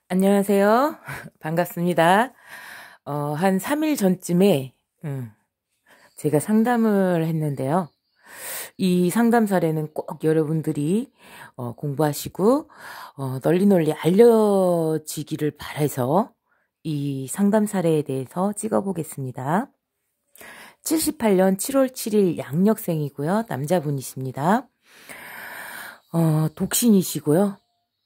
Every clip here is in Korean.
안녕하세요. 반갑습니다. 한 3일 전쯤에 제가 상담을 했는데요. 이 상담 사례는 꼭 여러분들이 공부하시고 널리 알려지기를 바라서 이 상담 사례에 대해서 찍어보겠습니다. 78년 7월 7일 양력생이고요. 남자분이십니다. 독신이시고요.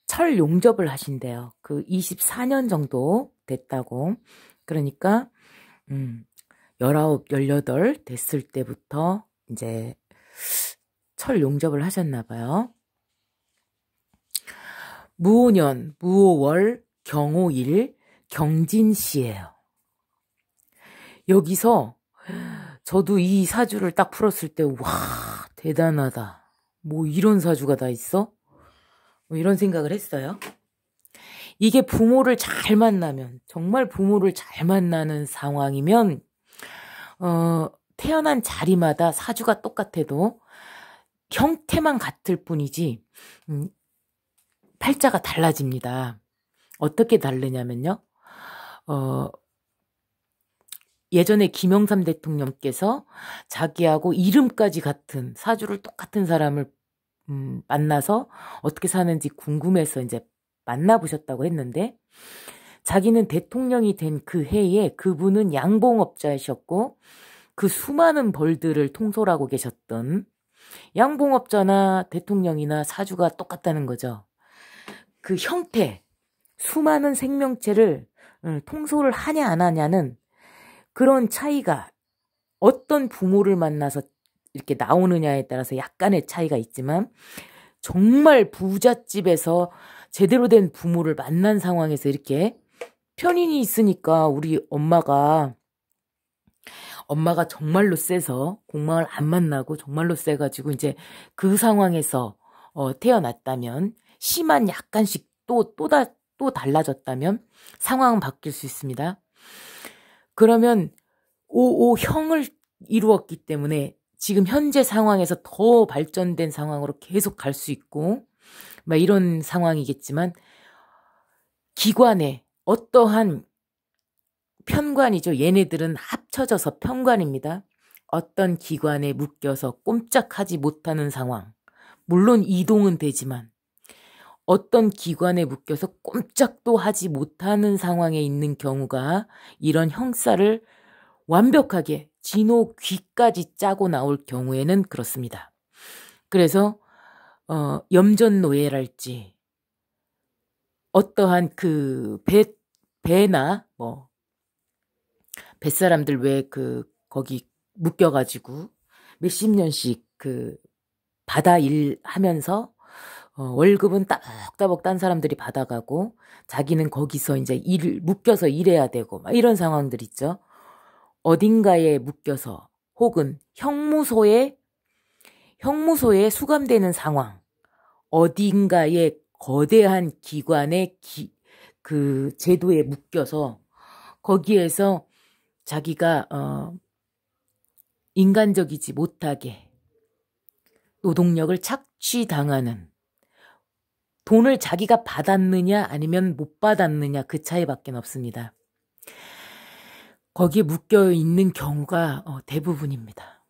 철 용접을 하신대요. 그 24년 정도 됐다고. 그러니까 19, 18 됐을 때부터 이제 철 용접을 하셨나 봐요. 무오년, 무오월, 경오일, 경진시예요. 여기서 저도 이 사주를 딱 풀었을 때 와, 대단하다. 뭐 이런 사주가 다 있어? 뭐 이런 생각을 했어요. 이게 부모를 잘 만나면, 정말 부모를 잘 만나는 상황이면 태어난 자리마다 사주가 똑같아도 형태만 같을 뿐이지 팔자가 달라집니다. 어떻게 다르냐면요. 예전에 김영삼 대통령께서 자기하고 이름까지 같은 사주를 똑같은 사람을 만나서 어떻게 사는지 궁금해서 이제 만나보셨다고 했는데, 자기는 대통령이 된 그 해에 그분은 양봉업자이셨고 그 수많은 벌들을 통솔하고 계셨던, 양봉업자나 대통령이나 사주가 똑같다는 거죠. 그 형태, 수많은 생명체를 통솔을 하냐 안 하냐는 그런 차이가 어떤 부모를 만나서 이렇게 나오느냐에 따라서 약간의 차이가 있지만, 정말 부잣집에서 제대로 된 부모를 만난 상황에서 이렇게 편인이 있으니까 우리 엄마가 정말로 세서 공망을 안 만나고 정말로 세가지고 이제 그 상황에서 태어났다면, 심한 약간씩 또 달라졌다면 상황은 바뀔 수 있습니다. 그러면 55형을 이루었기 때문에 지금 현재 상황에서 더 발전된 상황으로 계속 갈 수 있고 막 이런 상황이겠지만, 기관에 어떠한 편관이죠. 얘네들은 합쳐져서 편관입니다. 어떤 기관에 묶여서 꼼짝하지 못하는 상황. 물론 이동은 되지만 어떤 기관에 묶여서 꼼짝도 하지 못하는 상황에 있는 경우가, 이런 형사를 완벽하게 진호 귀까지 짜고 나올 경우에는 그렇습니다. 그래서 염전노예랄지 어떠한 그 배나 뭐 뱃사람들 왜 거기 묶여가지고 몇십 년씩 그 바다 일 하면서 월급은 따박따박 딴 사람들이 받아가고 자기는 거기서 이제 묶여서 일해야 되고 막 이런 상황들 있죠. 어딘가에 묶여서 혹은 형무소에 수감되는 상황, 어딘가에 거대한 기관의 그 제도에 묶여서 거기에서 자기가 인간적이지 못하게 노동력을 착취당하는, 돈을 자기가 받았느냐 아니면 못 받았느냐 그 차이밖에 없습니다. 거기에 묶여 있는 경우가 대부분입니다.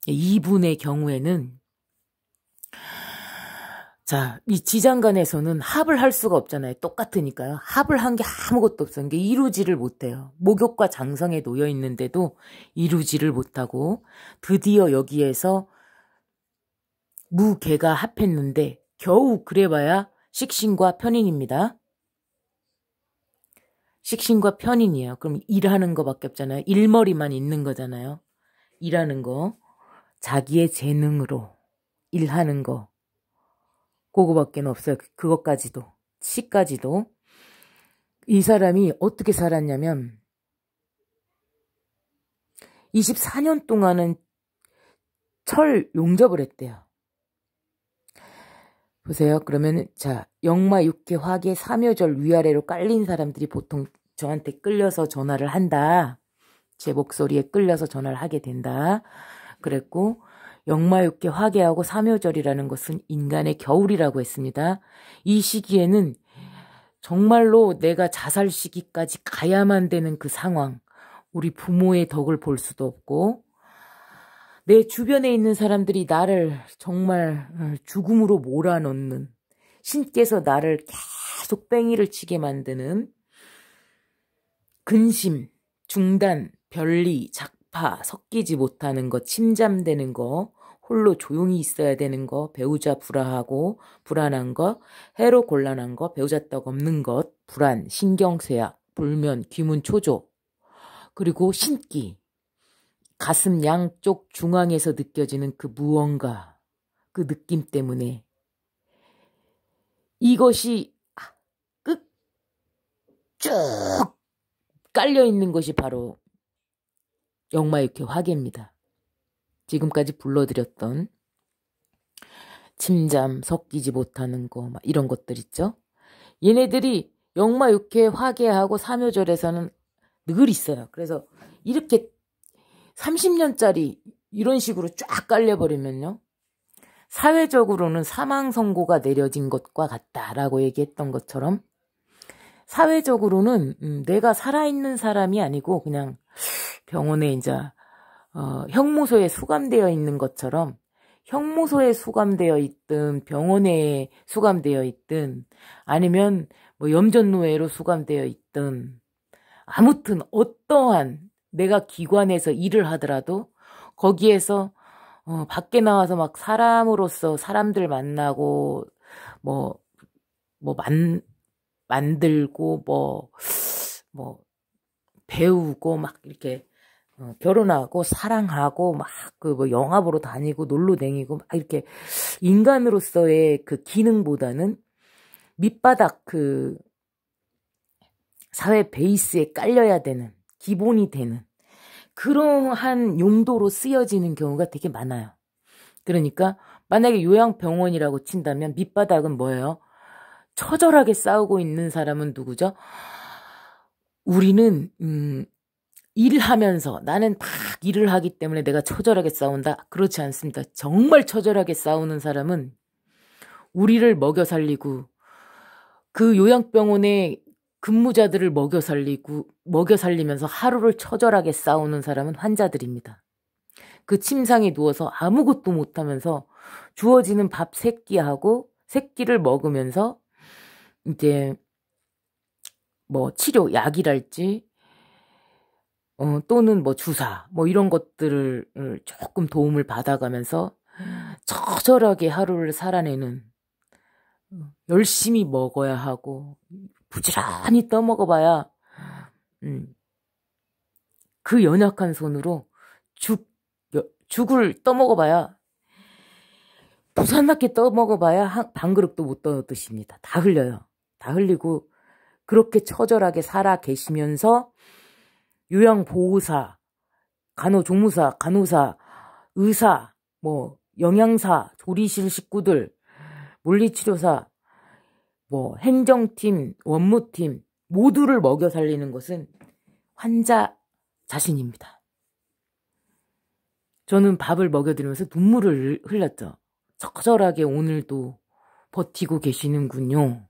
이분의 경우에는 자, 이 지장간에서는 합을 할 수가 없잖아요. 똑같으니까요. 합을 한 게 아무것도 없어요. 이게 이루지를 못해요. 목욕과 장성에 놓여 있는데도 이루지를 못하고, 드디어 여기에서 무개가 합했는데 겨우 그래봐야 식신과 편인입니다. 식신과 편인이에요. 그럼 일하는 거밖에 없잖아요. 일머리만 있는 거잖아요. 일하는 거, 자기의 재능으로 일하는 거, 그거밖에 없어요. 그것까지도, 시까지도. 이 사람이 어떻게 살았냐면 24년 동안은 철 용접을 했대요. 보세요. 그러면 자, 역마, 육계, 화계, 삼요절 위아래로 깔린 사람들이 보통 저한테 끌려서 전화를 한다. 제 목소리에 끌려서 전화를 하게 된다. 그랬고, 역마, 육계, 화계하고 삼요절이라는 것은 인간의 겨울이라고 했습니다. 이 시기에는 정말로 내가 자살 시기까지 가야만 되는 그 상황, 우리 부모의 덕을 볼 수도 없고 내 주변에 있는 사람들이 나를 정말 죽음으로 몰아넣는, 신께서 나를 계속 뺑이를 치게 만드는 근심, 중단, 변리, 작파, 섞이지 못하는 거, 침잠되는 거, 홀로 조용히 있어야 되는 거, 배우자 불화하고 불안한 거, 해로 곤란한 거, 배우자 떡 없는 것, 불안, 신경쇠약, 불면, 귀문 초조, 그리고 신기, 가슴 양쪽 중앙에서 느껴지는 그 무언가, 그 느낌 때문에 이것이 끝 쭉 깔려있는 것이 바로 역마육회 화계입니다. 지금까지 불러드렸던 침잠, 섞이지 못하는 거, 막 이런 것들 있죠. 얘네들이 역마육회 화계하고 삼요절에서는 늘 있어요. 그래서 이렇게 30년짜리 이런 식으로 쫙 깔려버리면요, 사회적으로는 사망 선고가 내려진 것과 같다라고 얘기했던 것처럼 사회적으로는 내가 살아있는 사람이 아니고 그냥 병원에 이제 형무소에 수감되어 있는 것처럼, 형무소에 수감되어 있든 병원에 수감되어 있든 아니면 뭐 염전노예로 수감되어 있든, 아무튼 어떠한 내가 기관에서 일을 하더라도 거기에서 밖에 나와서 막 사람으로서 사람들 만나고 만들고 배우고 막 이렇게 결혼하고 사랑하고 막 그 뭐 영화 보러 다니고 놀러 다니고 막 이렇게 인간으로서의 그 기능보다는 밑바닥 그 사회 베이스에 깔려야 되는, 기본이 되는 그러한 용도로 쓰여지는 경우가 되게 많아요. 그러니까 만약에 요양병원이라고 친다면 밑바닥은 뭐예요? 처절하게 싸우고 있는 사람은 누구죠? 우리는 일하면서 나는 막 일을 하기 때문에 내가 처절하게 싸운다. 그렇지 않습니다. 정말 처절하게 싸우는 사람은 우리를 먹여 살리고 그 요양병원의 근무자들을 먹여 살리면서 하루를 처절하게 싸우는 사람은 환자들입니다. 그 침상에 누워서 아무것도 못하면서 주어지는 밥 3끼하고 3끼를 먹으면서 이제 뭐 치료, 약이랄지 또는 뭐 주사 뭐 이런 것들을 조금 도움을 받아가면서 처절하게 하루를 살아내는, 열심히 먹어야 하고 부지런히 떠먹어봐야 그 연약한 손으로 죽을 떠먹어봐야, 부산났게 떠먹어봐야 반 그릇도 못 떠드십니다. 다 흘려요. 다 흘리고 그렇게 처절하게 살아 계시면서 요양보호사, 간호조무사, 간호사, 의사, 뭐 영양사, 조리실 식구들, 물리치료사, 뭐 행정팀, 원무팀 모두를 먹여 살리는 것은 환자 자신입니다. 저는 밥을 먹여드리면서 눈물을 흘렸죠. 처절하게 오늘도 버티고 계시는군요.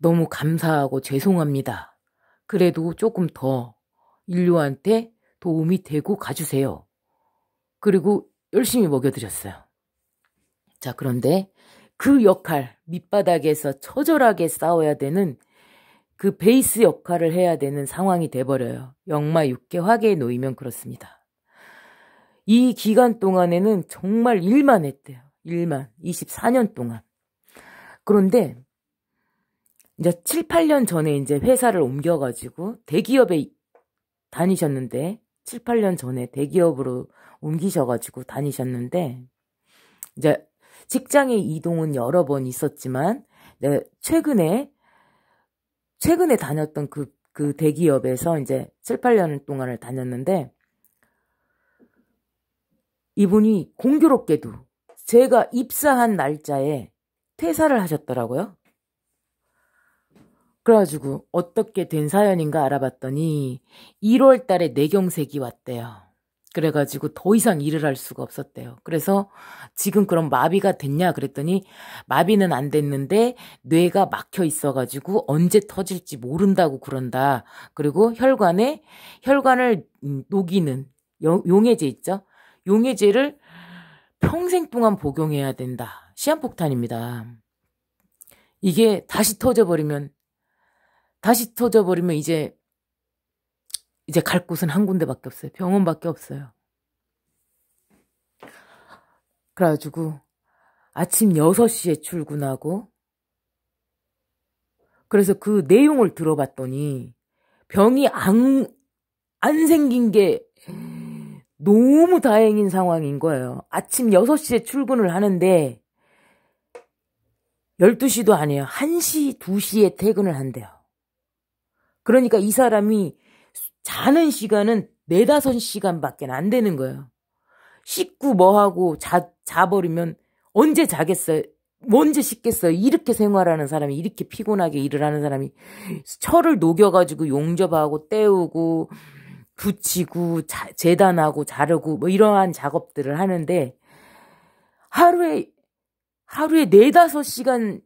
너무 감사하고 죄송합니다. 그래도 조금 더 인류한테 도움이 되고 가주세요. 그리고 열심히 먹여드렸어요. 자, 그런데 그 역할, 밑바닥에서 처절하게 싸워야 되는 그 베이스 역할을 해야 되는 상황이 돼버려요. 역마육계 화계에 놓이면 그렇습니다. 이 기간 동안에는 정말 일만 했대요. 일만. 24년 동안. 그런데 이제 7, 8년 전에 이제 회사를 옮겨가지고 대기업에 다니셨는데, 7, 8년 전에 대기업으로 옮기셔가지고 다니셨는데, 이제 직장의 이동은 여러 번 있었지만, 최근에 다녔던 그 대기업에서 이제 7, 8년 동안을 다녔는데, 이분이 공교롭게도 제가 입사한 날짜에 퇴사를 하셨더라고요. 그래가지고 어떻게 된 사연인가 알아봤더니 1월 달에 뇌경색이 왔대요. 그래가지고 더 이상 일을 할 수가 없었대요. 그래서 지금 그럼 마비가 됐냐 그랬더니 마비는 안 됐는데 뇌가 막혀 있어가지고 언제 터질지 모른다고 그런다. 그리고 혈관을 녹이는 용해제 있죠? 용해제를 평생 동안 복용해야 된다. 시한폭탄입니다. 이게 다시 터져버리면 이제 갈 곳은 한 군데밖에 없어요. 병원밖에 없어요. 그래가지고 아침 6시에 출근하고 그래서 그 내용을 들어봤더니 병이 안 생긴 게 너무 다행인 상황인 거예요. 아침 6시에 출근을 하는데 12시도 아니에요. 1시, 2시에 퇴근을 한대요. 그러니까 이 사람이 자는 시간은 4, 5시간밖에 안 되는 거예요. 씻고 뭐하고 자버리면 언제 자겠어요? 언제 씻겠어요? 이렇게 생활하는 사람이, 이렇게 피곤하게 일을 하는 사람이 철을 녹여가지고 용접하고 떼우고 붙이고 재단하고 자르고 뭐 이러한 작업들을 하는데 하루에 4, 5시간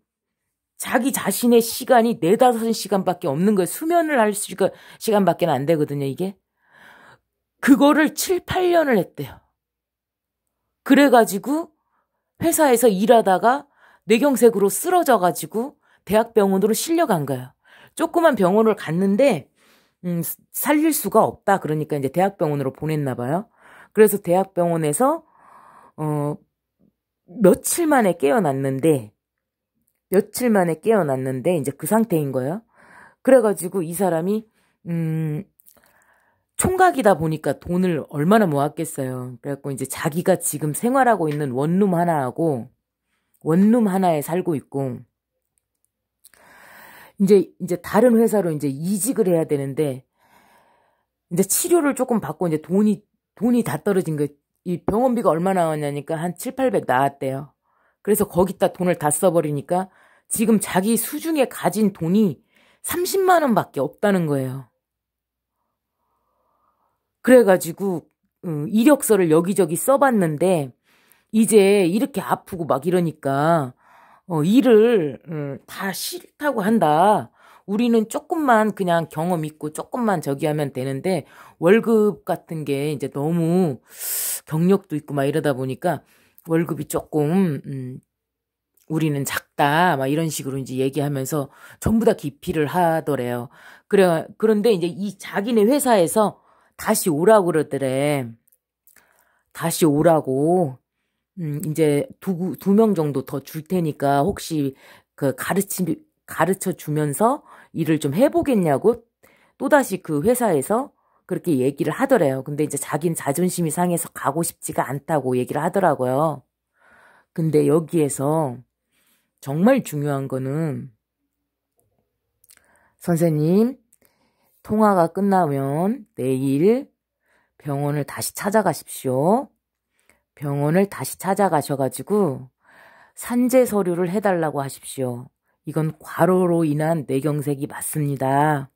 자기 자신의 시간이 4, 5시간밖에 없는 거예요. 수면을 할 시간밖에 안 되거든요, 이게. 그거를 7, 8년을 했대요. 그래가지고 회사에서 일하다가 뇌경색으로 쓰러져가지고 대학병원으로 실려간 거예요. 조그만 병원을 갔는데 살릴 수가 없다. 그러니까 이제 대학병원으로 보냈나 봐요. 그래서 대학병원에서 며칠 만에 깨어났는데 이제 그 상태인 거예요. 그래가지고 이 사람이 총각이다 보니까 돈을 얼마나 모았겠어요. 그래갖고 이제 자기가 지금 생활하고 있는 원룸 하나에 살고 있고 이제 다른 회사로 이제 이직을 해야 되는데 이제 치료를 조금 받고 이제 돈이 다 떨어진 거예요. 이 병원비가 얼마 나왔냐니까 한 7, 800 나왔대요. 그래서 거기다 돈을 다 써버리니까 지금 자기 수중에 가진 돈이 30만 원밖에 없다는 거예요. 그래가지고 이력서를 여기저기 써봤는데 이제 이렇게 아프고 막 이러니까 일을 다 싫다고 한다. 우리는 조금만 그냥 경험 있고 조금만 저기 하면 되는데 월급 같은 게 이제 너무 경력도 있고 막 이러다 보니까 월급이 조금 우리는 작다 막 이런 식으로 이제 얘기하면서 전부 다 기피를 하더래요. 그런데 이제 이 자기네 회사에서 다시 오라고 그러더래. 다시 오라고. 이제 두 명 정도 더 줄 테니까 혹시 그 가르쳐 주면서 일을 좀 해보겠냐고 또다시 그 회사에서 그렇게 얘기를 하더래요. 근데 이제 자기는 자존심이 상해서 가고 싶지가 않다고 얘기를 하더라고요. 근데 여기에서 정말 중요한 거는 선생님 통화가 끝나면 내일 병원을 다시 찾아가십시오. 병원을 다시 찾아가셔가지고 산재 서류를 해달라고 하십시오. 이건 과로로 인한 뇌경색이 맞습니다.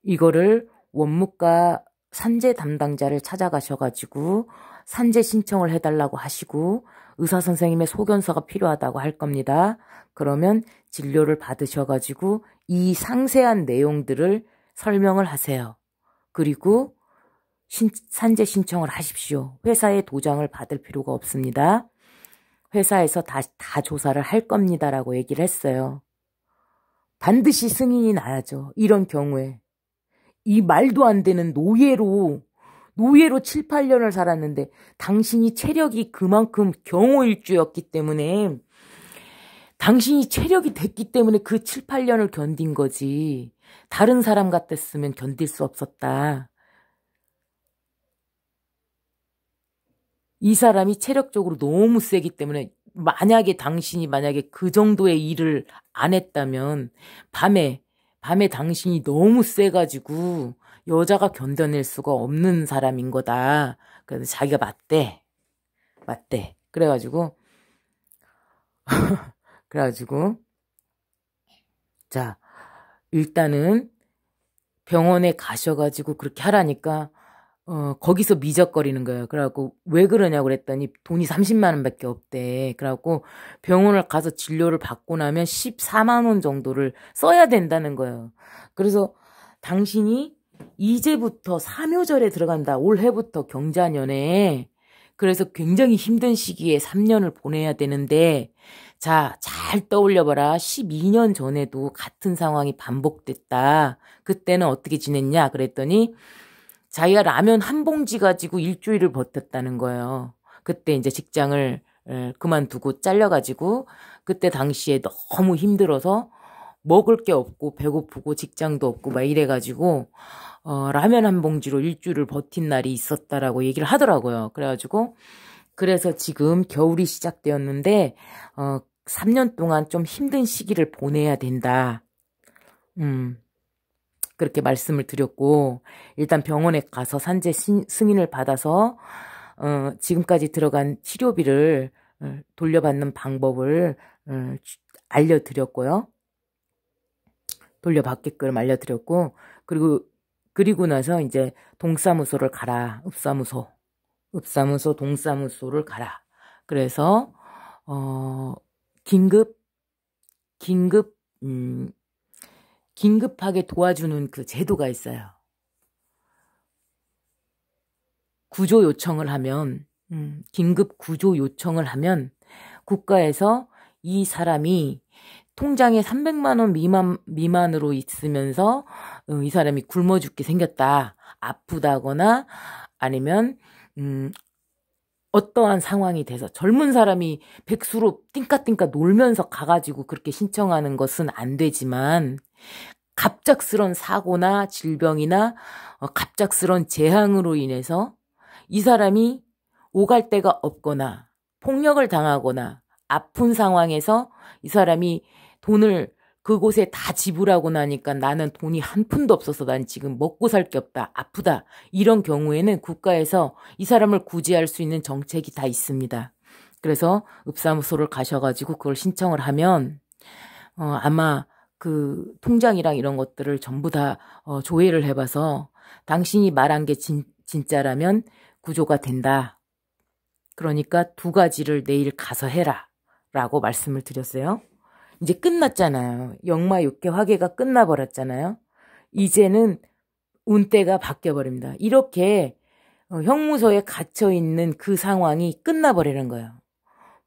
이거를 원무과 산재 담당자를 찾아가셔가지고 산재 신청을 해달라고 하시고 의사 선생님의 소견서가 필요하다고 할 겁니다. 그러면 진료를 받으셔가지고 이 상세한 내용들을 설명을 하세요. 그리고 산재 신청을 하십시오. 회사에 도장을 받을 필요가 없습니다. 회사에서 다 조사를 할 겁니다라고 얘기를 했어요. 반드시 승인이 나야죠. 이런 경우에. 이 말도 안 되는 노예로 7, 8년을 살았는데 당신이 체력이 그만큼 경호일주였기 때문에 당신이 체력이 됐기 때문에 그 7, 8년을 견딘 거지. 다른 사람 같았으면 견딜 수 없었다. 이 사람이 체력적으로 너무 세기 때문에 당신이 그 정도의 일을 안 했다면 밤에 당신이 너무 세가지고 여자가 견뎌낼 수가 없는 사람인 거다. 그래서 자기가 맞대. 그래가지고 자 일단은 병원에 가셔가지고 그렇게 하라니까 거기서 미적거리는 거예요. 그래갖고 왜 그러냐고 그랬더니 돈이 30만 원밖에 없대. 그래갖고 병원을 가서 진료를 받고 나면 14만 원 정도를 써야 된다는 거예요. 그래서 당신이 이제부터 삼요절에 들어간다. 올해부터 경자년에. 그래서 굉장히 힘든 시기에 3년을 보내야 되는데, 자, 잘 떠올려봐라. 12년 전에도 같은 상황이 반복됐다. 그때는 어떻게 지냈냐? 그랬더니 자기가 라면 한 봉지 가지고 일주일을 버텼다는 거예요. 그때 이제 직장을 그만두고 잘려가지고 그때 당시에 너무 힘들어서 먹을 게 없고 배고프고 직장도 없고 막 이래가지고 라면 한 봉지로 일주일을 버틴 날이 있었다라고 얘기를 하더라고요. 그래가지고 그래서 지금 겨울이 시작되었는데 3년 동안 좀 힘든 시기를 보내야 된다. 그렇게 말씀을 드렸고 일단 병원에 가서 산재 승인을 받아서 지금까지 들어간 치료비를 돌려받는 방법을 알려드렸고요. 돌려받게끔 알려드렸고 그리고 나서 이제 동사무소를 가라. 읍사무소 동사무소를 가라. 그래서 긴급하게 도와주는 그 제도가 있어요. 구조 요청을 하면 긴급 구조 요청을 하면 국가에서 이 사람이 통장에 300만 원 미만으로 있으면서 이 사람이 굶어 죽게 생겼다. 아프다거나 아니면 어떠한 상황이 돼서 젊은 사람이 백수로 띵까띵까 놀면서 가가지고 그렇게 신청하는 것은 안 되지만 갑작스런 사고나 질병이나 갑작스런 재앙으로 인해서 이 사람이 오갈 데가 없거나 폭력을 당하거나 아픈 상황에서 이 사람이 돈을 그곳에 다 지불하고 나니까 나는 돈이 한 푼도 없어서 난 지금 먹고 살 게 없다. 아프다. 이런 경우에는 국가에서 이 사람을 구제할 수 있는 정책이 다 있습니다. 그래서 읍사무소를 가셔가지고 그걸 신청을 하면 아마 그 통장이랑 이런 것들을 전부 다 조회를 해봐서 당신이 말한 게 진짜라면 구조가 된다. 그러니까 2가지를 내일 가서 해라. 라고 말씀을 드렸어요. 이제 끝났잖아요. 역마육계 화계가 끝나버렸잖아요. 이제는 운때가 바뀌어버립니다. 이렇게 형무소에 갇혀있는 그 상황이 끝나버리는 거예요.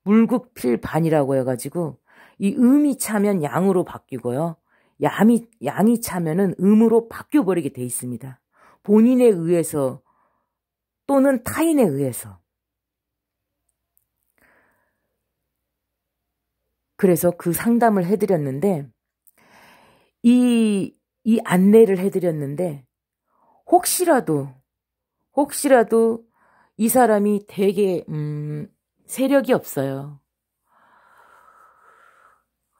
물국필반이라고 해가지고 이 음이 차면 양으로 바뀌고요. 양이 차면은 음으로 바뀌어버리게 돼 있습니다. 본인에 의해서 또는 타인에 의해서. 그래서 그 상담을 해드렸는데 이 안내를 해드렸는데 혹시라도 이 사람이 되게 세력이 없어요.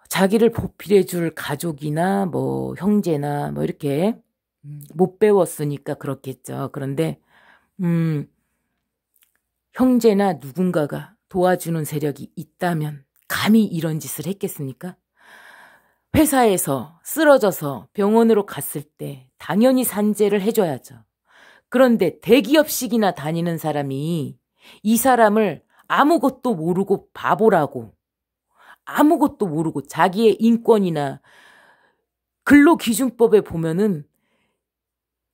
자기를 보필해줄 가족이나 뭐 형제나 뭐 이렇게 못 배웠으니까 그렇겠죠. 그런데 형제나 누군가가 도와주는 세력이 있다면 감히 이런 짓을 했겠습니까? 회사에서 쓰러져서 병원으로 갔을 때 당연히 산재를 해줘야죠. 그런데 대기업식이나 다니는 사람이 이 사람을 아무것도 모르고 바보라고 아무것도 모르고 자기의 인권이나 근로기준법에 보면은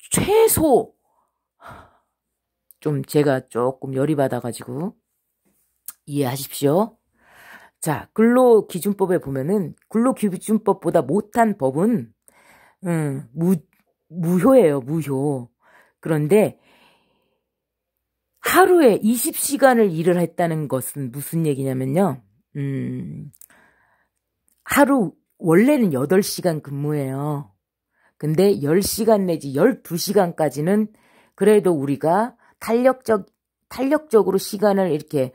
최소 좀 제가 조금 열이 받아가지고 이해하십시오. 자, 근로기준법에 보면은 근로기준법보다 못한 법은 무효예요. 무효. 그런데 하루에 20시간을 일을 했다는 것은 무슨 얘기냐면요. 하루 원래는 8시간 근무해요. 근데 10시간 내지 12시간까지는 그래도 우리가 탄력적으로 시간을 이렇게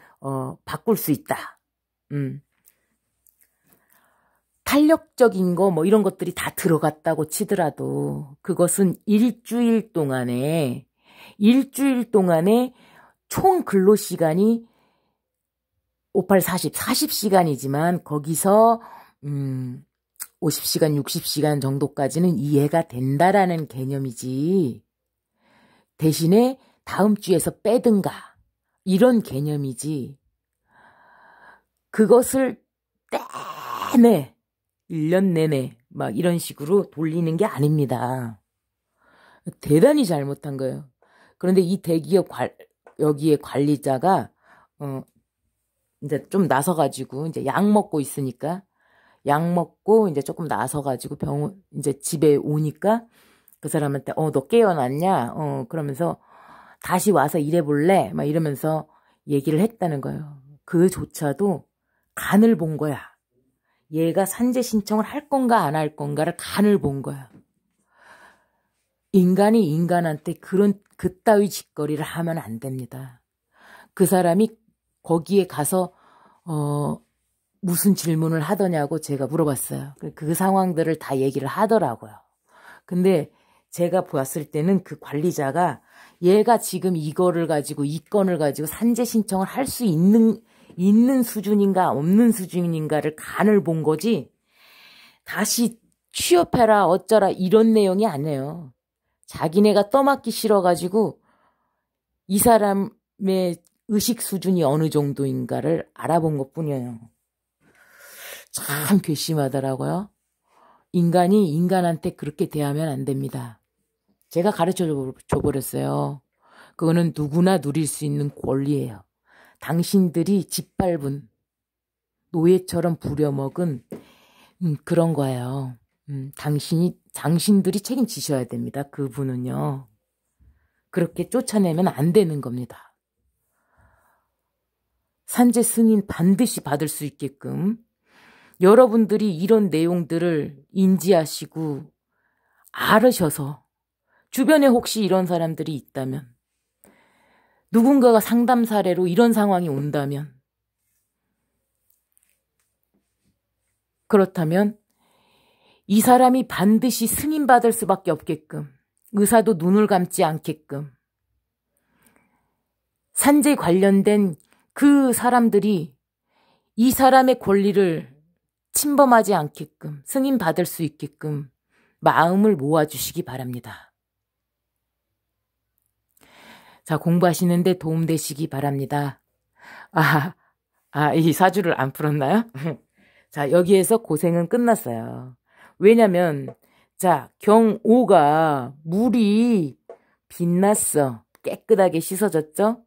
바꿀 수 있다. 탄력적인 거 뭐 이런 것들이 다 들어갔다고 치더라도 그것은 일주일 동안에 총 근로시간이 58, 40시간이지만 거기서 50시간, 60시간 정도까지는 이해가 된다라는 개념이지 대신에 다음 주에서 빼든가 이런 개념이지 그것을 내내 1년 내내 막 이런 식으로 돌리는 게 아닙니다. 대단히 잘못한 거예요. 그런데 이 대기업 여기에 관리자가 이제 좀 나서가지고 이제 약 먹고 있으니까 약 먹고 이제 조금 나서가지고 병원 이제 집에 오니까 그 사람한테 너 깨어났냐? 그러면서 다시 와서 일해볼래? 막 이러면서 얘기를 했다는 거예요. 그조차도 간을 본 거야. 얘가 산재 신청을 할 건가 안 할 건가를 간을 본 거야. 인간이 인간한테 그따위 짓거리를 하면 안 됩니다. 그 사람이 거기에 가서 무슨 질문을 하더냐고 제가 물어봤어요. 그 상황들을 다 얘기를 하더라고요. 근데 제가 보았을 때는 그 관리자가 얘가 지금 이 건을 가지고 산재 신청을 할 수 있는 수준인가 없는 수준인가를 간을 본 거지 다시 취업해라 어쩌라 이런 내용이 아니에요. 자기네가 떠맡기 싫어가지고 이 사람의 의식 수준이 어느 정도인가를 알아본 것뿐이에요. 참 괘씸하더라고요. 인간이 인간한테 그렇게 대하면 안 됩니다. 제가 가르쳐 줘버렸어요. 그거는 누구나 누릴 수 있는 권리예요. 당신들이 짓밟은 노예처럼 부려먹은 그런 거예요. 당신들이 책임지셔야 됩니다. 그분은요. 그렇게 쫓아내면 안 되는 겁니다. 산재 승인 반드시 받을 수 있게끔 여러분들이 이런 내용들을 인지하시고 알으셔서 주변에 혹시 이런 사람들이 있다면 누군가가 상담 사례로 이런 상황이 온다면 그렇다면 이 사람이 반드시 승인받을 수밖에 없게끔 의사도 눈을 감지 않게끔 산재 관련된 그 사람들이 이 사람의 권리를 침범하지 않게끔 승인받을 수 있게끔 마음을 모아주시기 바랍니다. 자, 공부하시는데 도움되시기 바랍니다. 이 사주를 안 풀었나요? 자, 여기에서 고생은 끝났어요. 왜냐면 자, 경오가 물이 빛났어. 깨끗하게 씻어졌죠?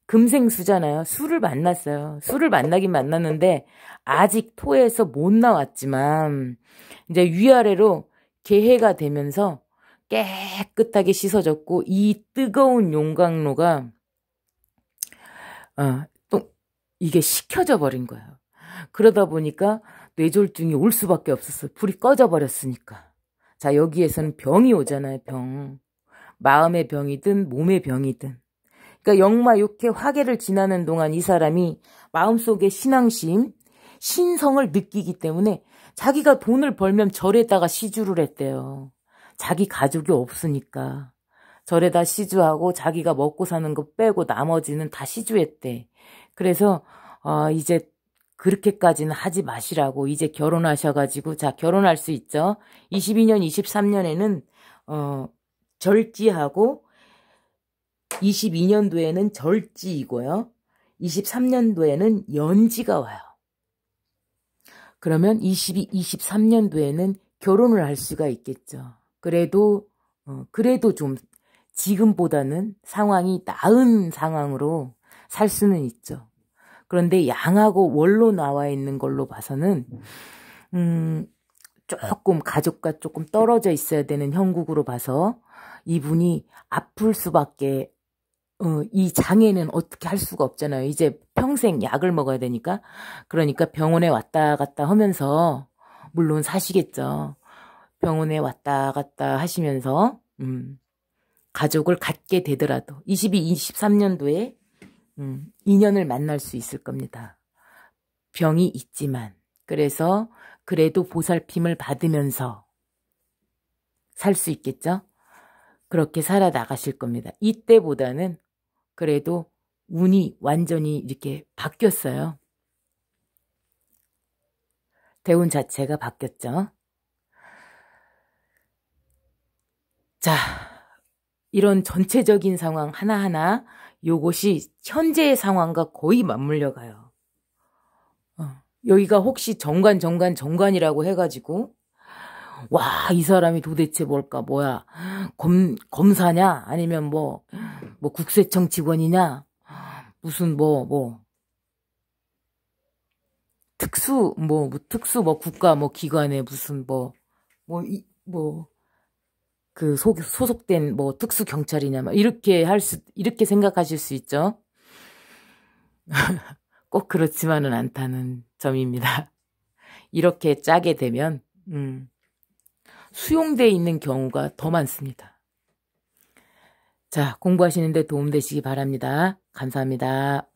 금생수잖아요. 수를 만났어요. 수를 만나긴 만났는데 아직 토에서 못 나왔지만 이제 위아래로 개해가 되면서 깨끗하게 씻어졌고 이 뜨거운 용광로가 또 이게 식혀져 버린 거예요. 그러다 보니까 뇌졸중이 올 수밖에 없었어요. 불이 꺼져 버렸으니까. 자, 여기에서는 병이 오잖아요. 병. 마음의 병이든 몸의 병이든. 그러니까 역마육회 화계를 지나는 동안 이 사람이 마음속에 신앙심, 신성을 느끼기 때문에 자기가 돈을 벌면 절에다가 시주를 했대요. 자기 가족이 없으니까. 절에다 시주하고 자기가 먹고 사는 거 빼고 나머지는 다 시주했대. 그래서 이제 그렇게까지는 하지 마시라고 이제 결혼하셔가지고 자 결혼할 수 있죠. 22년 23년에는 절지하고 22년도에는 절지이고요. 23년도에는 연지가 와요. 그러면 23년도에는 결혼을 할 수가 있겠죠. 그래도 좀 지금보다는 상황이 나은 상황으로 살 수는 있죠. 그런데 양하고 월로 나와 있는 걸로 봐서는 조금 가족과 조금 떨어져 있어야 되는 형국으로 봐서 이분이 아플 수밖에 이 장애는 어떻게 할 수가 없잖아요. 이제 평생 약을 먹어야 되니까. 그러니까 병원에 왔다 갔다 하면서 물론 사시겠죠. 병원에 왔다 갔다 하시면서 가족을 갖게 되더라도 23년도에 인연을 만날 수 있을 겁니다. 병이 있지만 그래서 그래도 보살핌을 받으면서 살 수 있겠죠? 그렇게 살아나가실 겁니다. 이때보다는 그래도 운이 완전히 이렇게 바뀌었어요. 대운 자체가 바뀌었죠. 자, 이런 전체적인 상황 하나하나 요것이 현재의 상황과 거의 맞물려 가요. 여기가 혹시 정관이라고 해가지고 와, 이 사람이 도대체 뭘까, 뭐야, 검사냐, 아니면 뭐 국세청 직원이냐, 무슨 특수, 국가, 기관에 무슨 소속된 특수 경찰이냐, 이렇게 생각하실 수 있죠. 꼭 그렇지만은 않다는 점입니다. 이렇게 짜게 되면, 수용되어 있는 경우가 더 많습니다. 자, 공부하시는데 도움되시기 바랍니다. 감사합니다.